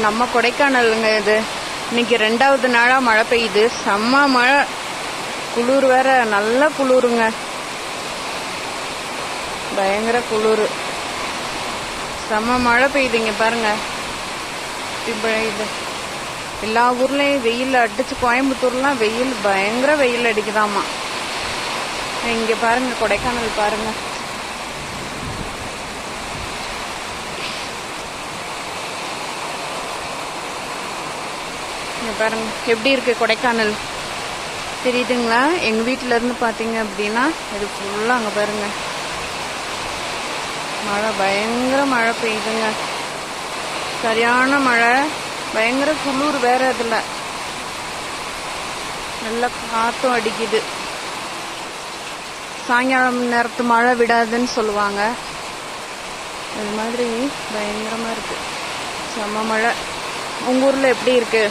நம்ம கொடைக்கானலுங்க இது. இன்னைக்கு 2வது நாளா மழை பெய்யுது. செம்ம மழை, குளிர் வேற, நல்ல குளிருங்க, பயங்கர குளிர். செம்ம மழை பெய்யுதுங்க பாருங்க. இது எல்லா ஊர்லயும் வெயில் அடிச்சு, கோயம்புத்தூர்லாம் வெயில் பயங்கர வெயில் அடிக்குதாமா. இங்க பாருங்க, கொடைக்கானல் பாருங்க. பாருங்க எப்படி இருக்கு கொடைக்கானல், தெரியுதுங்களா? எங்க வீட்டுல இருந்து பாத்தீங்க அப்படின்னா இது ஃபுல்லா அங்க பாருங்க மழை, பயங்கர மழை பெய்யுதுங்க, சரியான மழை, பயங்கர குளிர் வேற. அதுல நல்ல காத்தும் அடிக்குது. சாயங்காலம் நேரத்து மழை விடாதுன்னு சொல்லுவாங்க, அது மாதிரி பயங்கரமா இருக்கு, செம்ம மழை. உங்க ஊர்ல எப்படி இருக்கு?